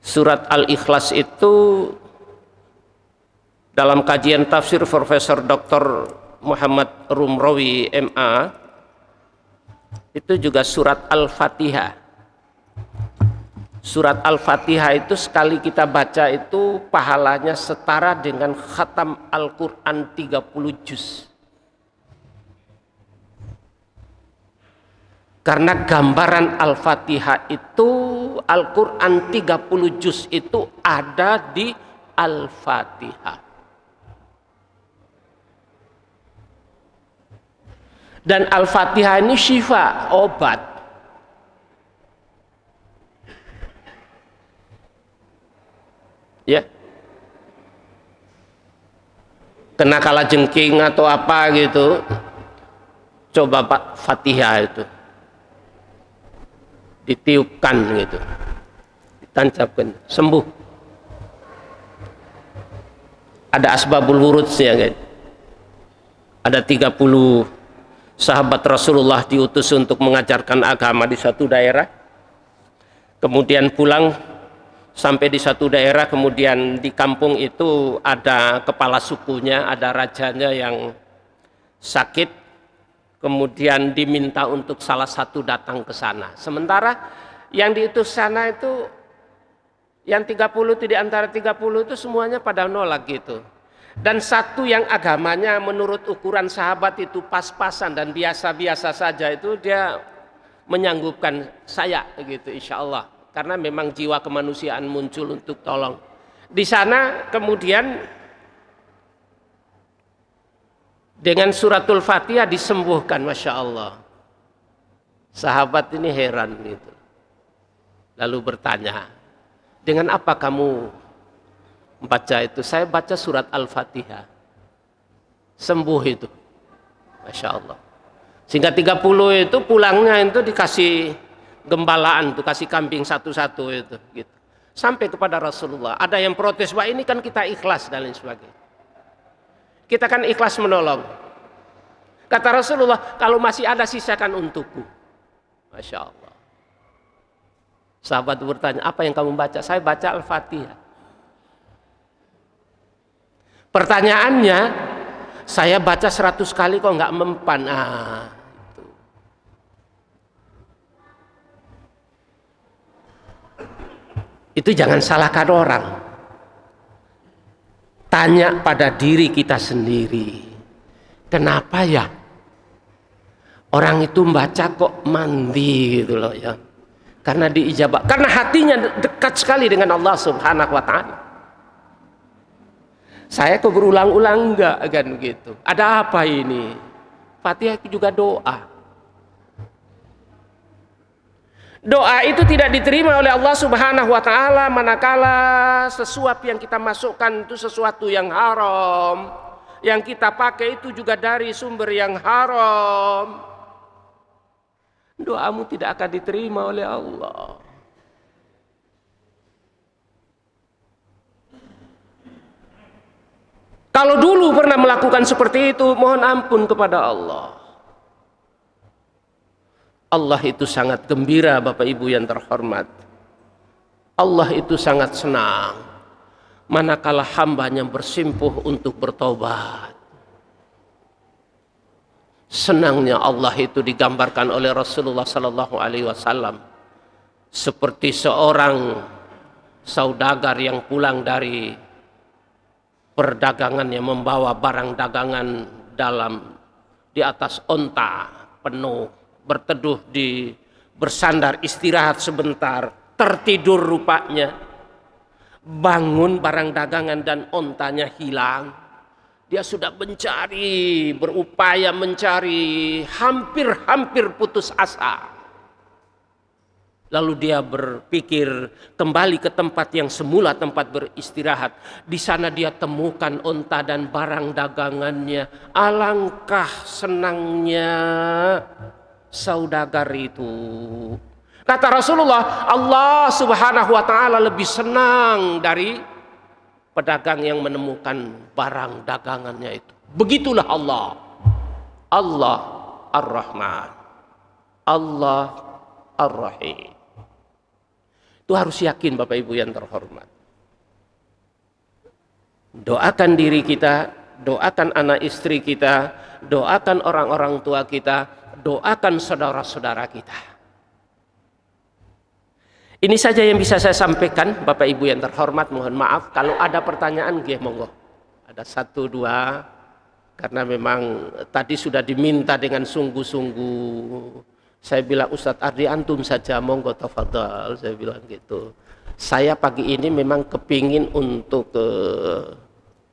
surat Al-Ikhlas itu, dalam kajian tafsir Profesor Dr. Muhammad Rumrawi MA, itu juga surat Al-Fatihah. Surat Al-Fatihah itu sekali kita baca itu pahalanya setara dengan khatam Al-Quran 30 juz. Karena gambaran Al-Fatihah itu, Al-Quran 30 juz itu ada di Al-Fatihah. Dan Al-Fatihah ini syifa, obat. Ya. Kena kalajengking atau apa gitu, coba Pak Fatihah itu ditiupkan gitu, ditancapkan, sembuh. Ada asbabul wurudnya kan. Ada 30 sahabat Rasulullah diutus untuk mengajarkan agama di satu daerah, kemudian pulang sampai di satu daerah, kemudian di kampung itu ada kepala sukunya, ada rajanya yang sakit, kemudian diminta untuk salah satu datang ke sana. Sementara yang diutus sana itu, yang 30 itu, di antara 30 itu semuanya pada nolak gitu. Dan satu yang agamanya menurut ukuran sahabat itu pas-pasan dan biasa-biasa saja, itu dia menyanggupkan saya gitu, insya Allah. Karena memang jiwa kemanusiaan muncul untuk tolong. Di sana kemudian dengan suratul Fatihah disembuhkan, Masya Allah. Sahabat ini heran gitu. Lalu bertanya, dengan apa kamu baca itu? Saya baca surat Al-Fatihah. Sembuh itu. Masya Allah. Sehingga 30 itu pulangnya itu dikasih gembalaan tuh, kasih kambing satu-satu itu gitu. Sampai kepada Rasulullah. Ada yang protes, wah ini kan kita ikhlas dan lain sebagainya. Kita kan ikhlas menolong. Kata Rasulullah, kalau masih ada sisakan untukku. Masya Allah. Sahabat bertanya, apa yang kamu baca? Saya baca Al-Fatihah. Pertanyaannya, saya baca 100 kali kok nggak mempan. Itu jangan salahkan orang. Tanya pada diri kita sendiri. Kenapa ya orang itu membaca kok mandi gitu loh ya. Karena diijabah. Karena hatinya dekat sekali dengan Allah Subhanahu wa ta'ala. Saya kok berulang-ulang enggak kan gitu. Ada apa ini? Fatihah itu juga doa. Doa itu tidak diterima oleh Allah Subhanahu wa ta'ala manakala sesuatu yang kita masukkan itu sesuatu yang haram, yang kita pakai itu juga dari sumber yang haram. Doamu tidak akan diterima oleh Allah. Kalau dulu pernah melakukan seperti itu, mohon ampun kepada Allah. Allah itu sangat gembira, Bapak Ibu yang terhormat. Allah itu sangat senang manakala hambanya bersimpuh untuk bertobat. Senangnya Allah itu digambarkan oleh Rasulullah Sallallahu Alaihi Wasallam seperti seorang saudagar yang pulang dari perdagangan, yang membawa barang dagangan di atas onta penuh, berteduh bersandar istirahat sebentar, tertidur rupanya, bangun barang dagangan dan ontanya hilang. Dia sudah mencari, berupaya mencari, hampir putus asa. Lalu dia berpikir kembali ke tempat yang semula tempat beristirahat. Di sana dia temukan onta dan barang dagangannya. Alangkah senangnya saudagar itu. Kata Rasulullah, Allah Subhanahu wa ta'ala lebih senang dari pedagang yang menemukan barang dagangannya itu. Begitulah Allah. Allah Ar-Rahman, Allah Ar-Rahim. Itu harus yakin, Bapak Ibu yang terhormat. Doakan diri kita, doakan anak istri kita, doakan orang-orang tua kita, doakan saudara-saudara kita. Ini saja yang bisa saya sampaikan, Bapak Ibu yang terhormat. Mohon maaf kalau ada pertanyaan, monggo. Ada 1, 2, karena memang tadi sudah diminta dengan sungguh-sungguh Saya bilang, Ustadz Ardi antum saja, monggo tafadhal, saya bilang gitu. Saya pagi ini memang kepingin untuk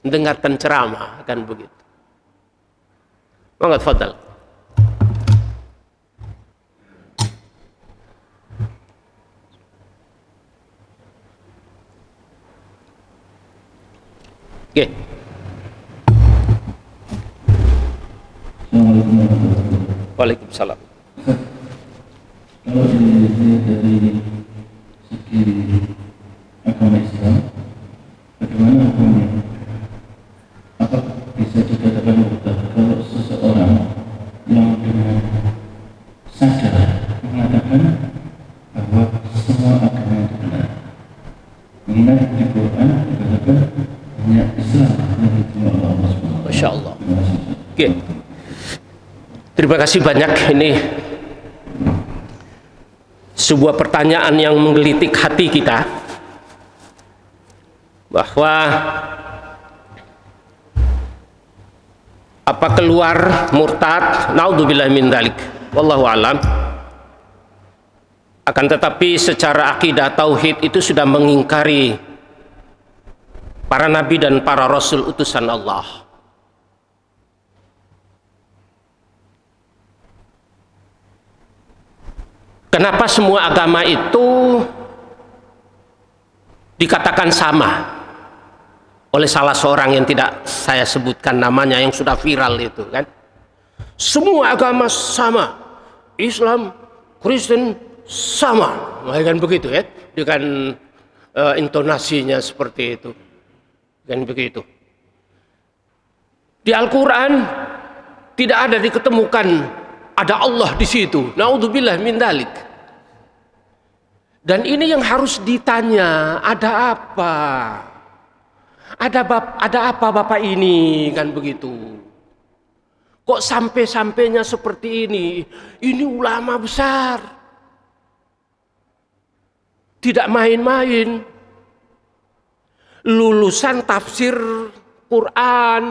mendengarkan ceramah, kan begitu. Monggo tafadhal. Oke. Waalaikumsalam. Kalau dilihat dari segi agama Islam, bagaimana hukumnya? Apa bisa dikatakan murtad kalau seseorang yang dengan sadar mengatakan bahwa semua agama itu benar? Mengingat di Quran dikatakan hanya Islam yang diterima oleh Allah SWT. Masya Allah. Oke. Terima kasih banyak. Ini sebuah pertanyaan yang menggelitik hati kita, bahwa apa keluar murtad, naudzubillah min dzalik, wallahu alam. Akan tetapi secara akidah tauhid itu sudah mengingkari para nabi dan para rasul utusan Allah. Kenapa semua agama itu dikatakan sama oleh salah seorang yang tidak saya sebutkan namanya, yang sudah viral itu kan? Semua agama sama, Islam, Kristen sama, kan begitu ya? Dengan intonasinya seperti itu, kan begitu. Di Al-Quran tidak ada diketemukan ada Allah di situ. Naudzubillah min dzalik. Dan ini yang harus ditanya, ada apa? Ada apa Bapak ini, kan begitu. Kok sampai-sampainya seperti ini? Ini ulama besar. Tidak main-main. Lulusan tafsir Quran,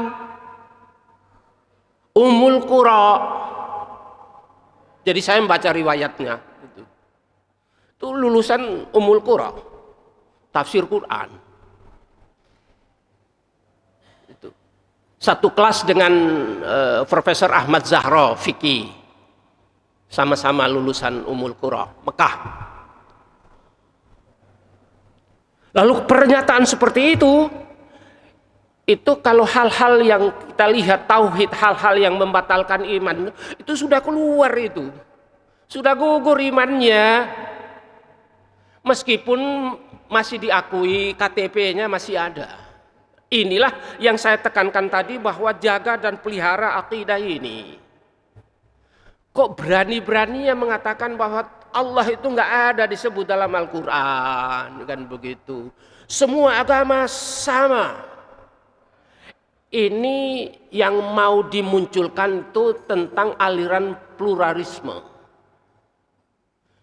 Ummul Qura. Jadi saya membaca riwayatnya. Itu lulusan Ummul Qura, tafsir Quran. Itu. Satu kelas dengan Profesor Ahmad Zahra Fikih. Sama-sama lulusan Ummul Qura, Mekah. Lalu pernyataan seperti itu kalau hal-hal yang kita lihat tauhid, hal-hal yang membatalkan iman, itu sudah keluar itu. Sudah gugur imannya. Meskipun masih diakui KTP-nya masih ada. Inilah yang saya tekankan tadi, bahwa jaga dan pelihara akidah ini. Kok berani-beraninya mengatakan bahwa Allah itu nggak ada disebut dalam Al-Quran, kan begitu. Semua agama sama. Ini yang mau dimunculkan itu tentang aliran pluralisme.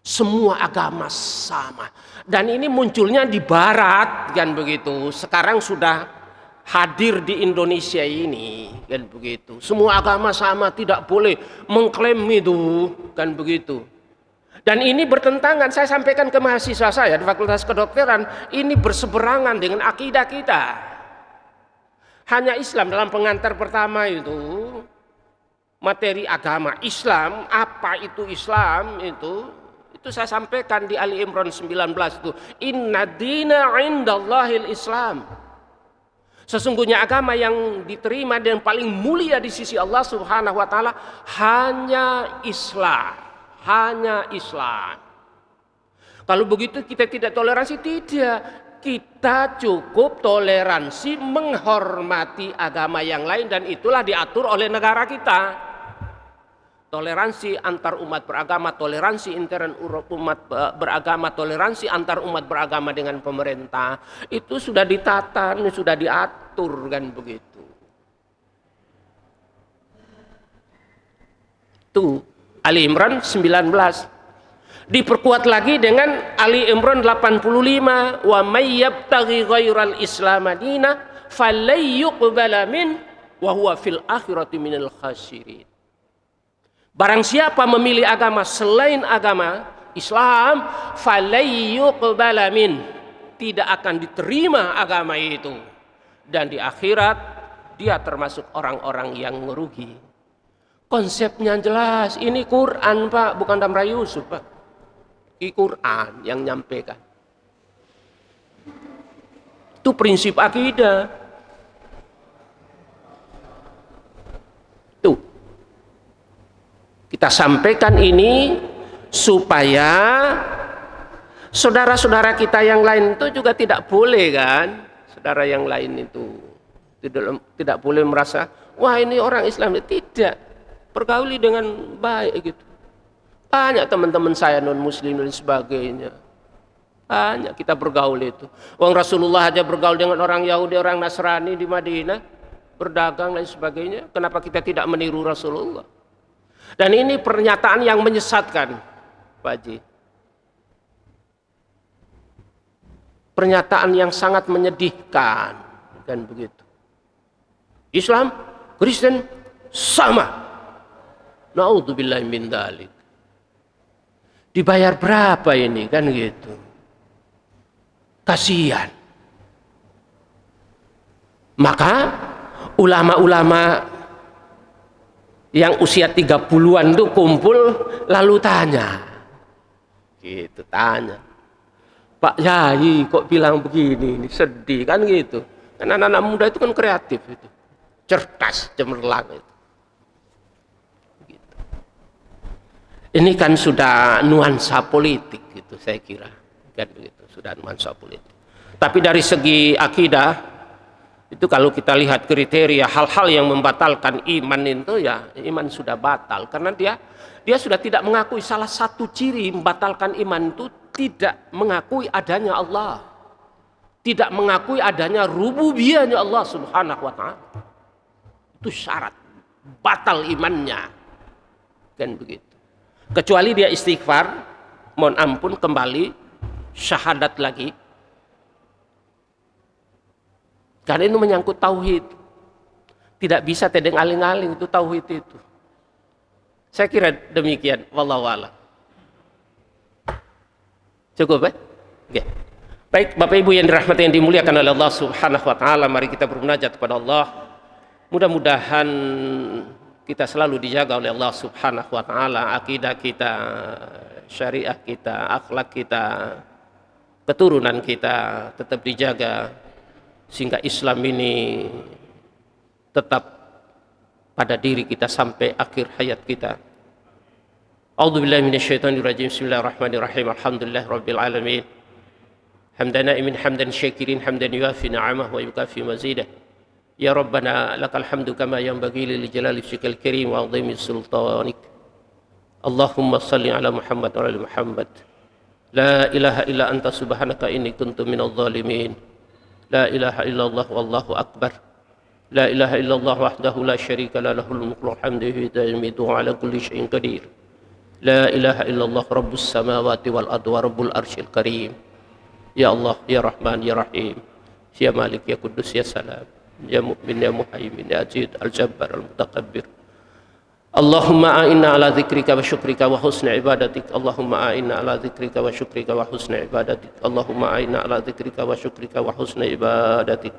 Semua agama sama. Dan ini munculnya di barat, kan begitu. Sekarang sudah hadir di Indonesia ini, kan begitu. Semua agama sama, tidak boleh mengklaim itu, kan begitu. Dan ini bertentangan, saya sampaikan ke mahasiswa saya di Fakultas Kedokteran, ini berseberangan dengan akidah kita. Hanya Islam dalam pengantar pertama itu materi agama Islam, apa itu Islam itu saya sampaikan di Ali Imran 19 itu, inna dina indallahil Islam. Sesungguhnya agama yang diterima dan paling mulia di sisi Allah Subhanahu wa taala hanya Islam, hanya Islam. Kalau begitu kita tidak toleransi, tidak. Kita cukup toleransi, menghormati agama yang lain, dan itulah diatur oleh negara kita. Toleransi antar umat beragama, toleransi intern umat beragama, toleransi antar umat beragama dengan pemerintah, itu sudah ditata, sudah diatur, kan begitu. Tuh Ali Imran 19. Diperkuat lagi dengan Ali Imran 85, wa may yabtaghi ghairal islam dina falay yuqbala min wa huwa fil akhirati minal khasirin. Barang siapa memilih agama selain agama Islam, falayyuqbala min, tidak akan diterima agama itu, dan di akhirat dia termasuk orang-orang yang merugi. Konsepnya jelas, ini Quran Pak, bukan Damra Yusuf Pak. Ini Quran yang nyampaikan. Itu prinsip akidah. Tuh. Kita sampaikan ini supaya saudara-saudara kita yang lain itu juga tidak boleh kan. Saudara yang lain itu tidak boleh merasa, wah ini orang Islam. Tidak. Pergauli dengan baik gitu. Banyak teman-teman saya non muslim dan sebagainya. Banyak kita bergaul itu. Wong Rasulullah aja bergaul dengan orang Yahudi, orang Nasrani di Madinah, berdagang dan sebagainya. Kenapa kita tidak meniru Rasulullah? Dan ini pernyataan yang menyesatkan, Pak Haji. Pernyataan yang sangat menyedihkan, kan begitu. Islam, Kristen sama. Na'udzubillahi min dzalik. Dibayar berapa ini kan gitu. Kasihan. Maka ulama-ulama yang usia 30-an itu kumpul lalu tanya. Gitu tanya. Pak Yai kok bilang begini, ini sedih kan gitu. Kan anak-anak muda itu kan kreatif itu. Cerdas, cemerlang itu. Ini kan sudah nuansa politik gitu saya kira, kan begitu, sudah nuansa politik. Tapi dari segi akidah itu kalau kita lihat kriteria hal-hal yang membatalkan iman itu ya iman sudah batal karena dia sudah tidak mengakui salah satu ciri membatalkan iman itu tidak mengakui adanya Allah, tidak mengakui adanya rububiyahnya Allah Subhanahu wa taala. Itu syarat batal imannya, kan begitu. Kecuali dia istighfar, mohon ampun kembali, syahadat lagi. Karena itu menyangkut tauhid. Tidak bisa tedeng aling-aling itu tauhid itu. Saya kira demikian, wallahu a'lam. Cukup, Oke. Baik, Bapak Ibu yang dirahmati yang dimuliakan oleh Allah Subhanahu wa taala, mari kita bermunajat kepada Allah. Mudah-mudahan kita selalu dijaga oleh Allah Subhanahu wa taala, akidah kita, syariah kita, akhlak kita, keturunan kita tetap dijaga sehingga Islam ini tetap pada diri kita sampai akhir hayat kita. A'udzubillahi minasyaitonirrajim. Bismillahirrahmanirrahim. Alhamdulillahirabbil alamin. Hamdan na'imin hamdan syakirin hamdan yuafi ni'amahu wa yukafi mazidah. Ya Rabbana lakal hamdu kama yanbaghi li jalali wajhikal karim wa 'azimi sultanik. Allahumma salli ala Muhammad wa ala Muhammad. La ilaha illa anta subhanaka inni kuntu minadh dhalimin. La ilaha illallah wallahu akbar. La ilaha illallah wahdahu la syarika la lahul mulku wa hamdu yumiitu ala kulli syai'in qadir. La ilaha illallah rabbus samawati wal ardi wa rabbul arsyil karim. Ya Allah, ya Rahman, ya Rahim, ya Malik, ya Kudus, ya Salam, ya Mu'min, ya Muhaimin, ya Aziz, Al-Jabbar, Al-Mutakabbir. Allahumma a'inna ala dzikrika wa syukrika wa husni ibadatik. Allahumma a'inna ala dzikrika wa syukrika wa husni ibadatik. Allahumma a'inna ala dzikrika wa syukrika wa husni ibadatik.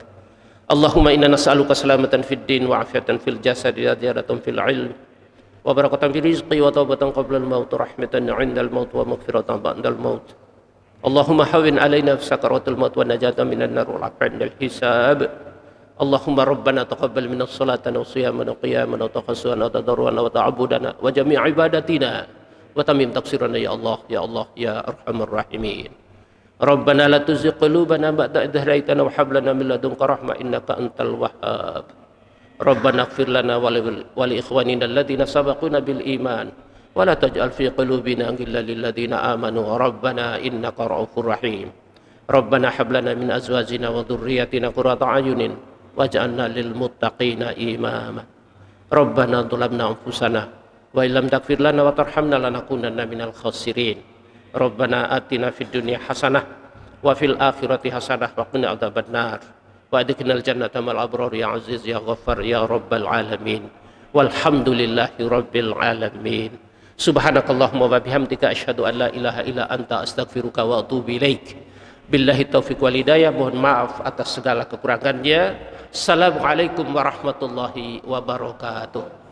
Allahumma inna nas'aluka salamatan fid din wa afiatan fil jasad wa ziyadatan fil ilm wa barakatan fil rizqi wa taubatan qabla al-maut wa rahmatan 'inda al-maut wa maghfiratan ba'da al-maut. Allahumma hawwin 'alaina fi sakaratil maut wa najatan minan nar wa 'inda al-hisab. Allahumma rabbana taqabbal minna salatana wa siyamana wa qiyamana wa taqassana wa tadarruana wa ta'abbudana wa jami' ibadatina wa tamim taqsirana ya Allah ya Allah ya arhamar rahimin. Rabbana la tuzigh qulubana ba'da idh hadaytana wa hab lana min ladunka rahmah innaka antal wahhab. Rabbana ighfir lana wa li ikhwanina alladhina sabaquna bil iman wa la taj'al fi qulubina ghillan lil ladzina amanu rabbana innaka ra'ufur rahim. Rabbana hab lana min azwajina wa dhurriyyatina qurrata a'yunin waj'alna lil muttaqina imama. Rabbana dhalamna anfusana wa illam taghfir lana wa tarhamna lanakunanna minal khasirin. Rabbana atina fid dunya hasanah wa fil akhirati hasanah wa qina adzabannar wa adkhilnal jannata ma'al abrar ya aziz ya ghaffar ya rabbal alamin. walhamdulillahi rabbil alamin. Subhanakallahumma wa bihamdika asyhadu an la ilaha illa anta astaghfiruka wa atubu ilaik. Billahi taufiq wal hidayah. Mohon maaf atas segala kekurangannya. Assalamualaikum warahmatullahi wabarakatuh.